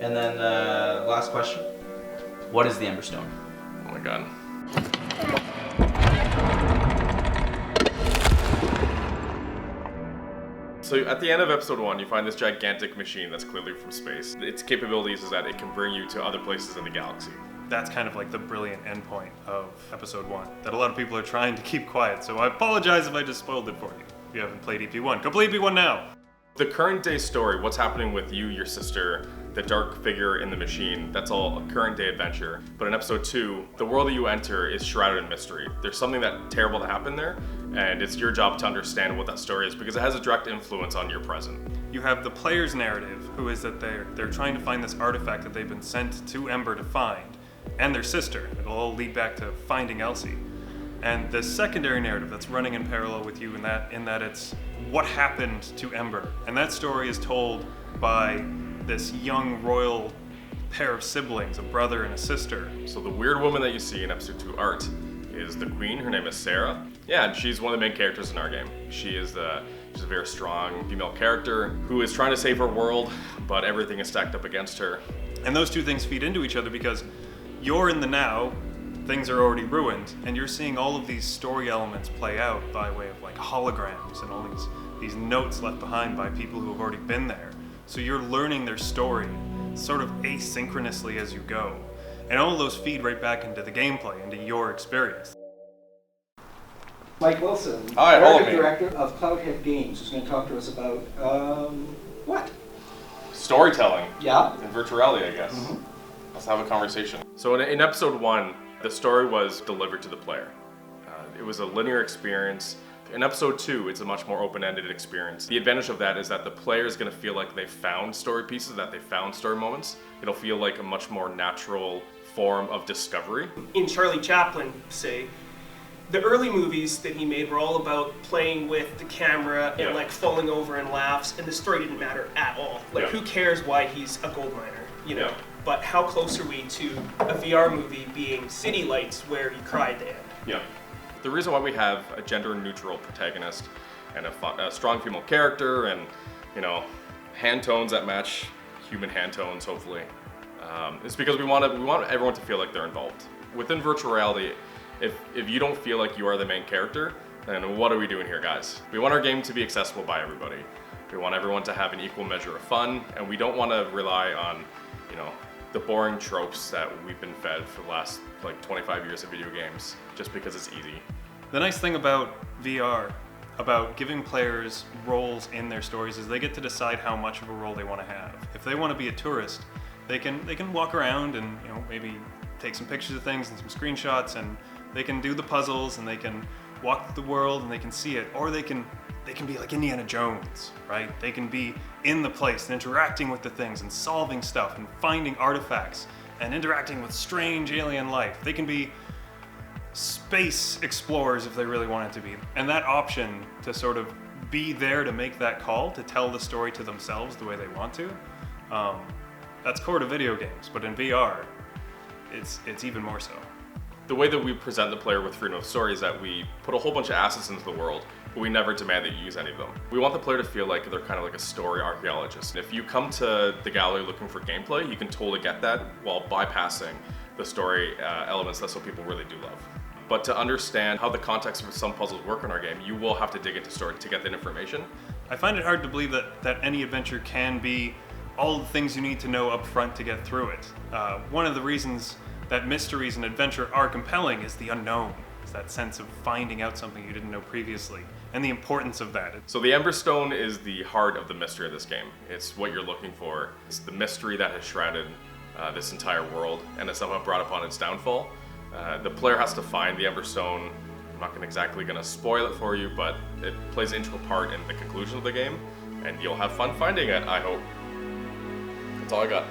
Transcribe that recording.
And then last question. What is the Emberstone? Oh my god. So at the end of episode 1, you find this gigantic machine that's clearly from space. Its capabilities is that it can bring you to other places in the galaxy. That's kind of like the brilliant endpoint of episode 1, that a lot of people are trying to keep quiet, so I apologize if I just spoiled it for you. If you haven't played EP1, go play EP1 now! The current day story, what's happening with you, your sister, the dark figure in the machine, that's all a current day adventure. But in episode 2, the world that you enter is shrouded in mystery. There's something that terrible that happened there, and it's your job to understand what that story is because it has a direct influence on your present. You have the player's narrative, who is that they're trying to find this artifact that they've been sent to Ember to find, and their sister. It'll all lead back to finding Elsie. And the secondary narrative that's running in parallel with you in that it's what happened to Ember. And that story is told by this young royal pair of siblings, a brother and a sister. So the weird woman that you see in episode 2 art is the queen. Her name is Sarah. Yeah, and she's one of the main characters in our game. She's a very strong female character who is trying to save her world, but everything is stacked up against her. And those two things feed into each other because you're in the now, things are already ruined, and you're seeing all of these story elements play out by way of like holograms and all these notes left behind by people who have already been there. So you're learning their story sort of asynchronously as you go. And all of those feed right back into the gameplay, into your experience. Mike Wilson, Hi, creative director of Cloudhead Games, who's going to talk to us about, what? Storytelling. Yeah. And virtual reality, I guess. Mm-hmm. Let's have a conversation. So in episode 1, the story was delivered to the player. It was a linear experience. In episode 2, it's a much more open-ended experience. The advantage of that is that the player is going to feel like they found story pieces, that they found story moments. It'll feel like a much more natural form of discovery. In Charlie Chaplin, say, the early movies that he made were all about playing with the camera and like falling over in laughs, and the story didn't matter at all. Like, who cares why he's a gold miner, you know? But how close are we to a VR movie being City Lights where you cry at the end? Yeah. The reason why we have a gender-neutral protagonist and a strong female character and, you know, hand tones that match human hand tones, hopefully, is because we want everyone to feel like they're involved. Within virtual reality, if you don't feel like you are the main character, then what are we doing here, guys? We want our game to be accessible by everybody. We want everyone to have an equal measure of fun, and we don't want to rely on, you know, the boring tropes that we've been fed for the last like 25 years of video games just because it's easy. The nice thing about VR, about giving players roles in their stories, is they get to decide how much of a role they want to have. If they want to be a tourist, they can walk around and, you know, maybe take some pictures of things and some screenshots, and they can do the puzzles and they can walk through the world and they can see it, or they can be like Indiana Jones, right? They can be in the place and interacting with the things and solving stuff and finding artifacts and interacting with strange alien life. They can be space explorers if they really want it to be. And that option to sort of be there to make that call, to tell the story to themselves the way they want to, that's core to video games, but in VR, it's even more so. The way that we present the player with freedom of story is that we put a whole bunch of assets into the world, but we never demand that you use any of them. We want the player to feel like they're kind of like a story archaeologist. If you come to the gallery looking for gameplay, you can totally get that while bypassing the story elements that some people really do love. But to understand how the context of some puzzles work in our game, you will have to dig into story to get that information. I find it hard to believe that any adventure can be all the things you need to know up front to get through it. One of the reasons that mysteries and adventure are compelling is the unknown. It's that sense of finding out something you didn't know previously, and the importance of that. So the Emberstone is the heart of the mystery of this game. It's what you're looking for. It's the mystery that has shrouded this entire world and has somehow brought upon its downfall. The player has to find the Emberstone. I'm not exactly going to spoil it for you, but it plays an integral part in the conclusion of the game, and you'll have fun finding it, I hope. That's all I got.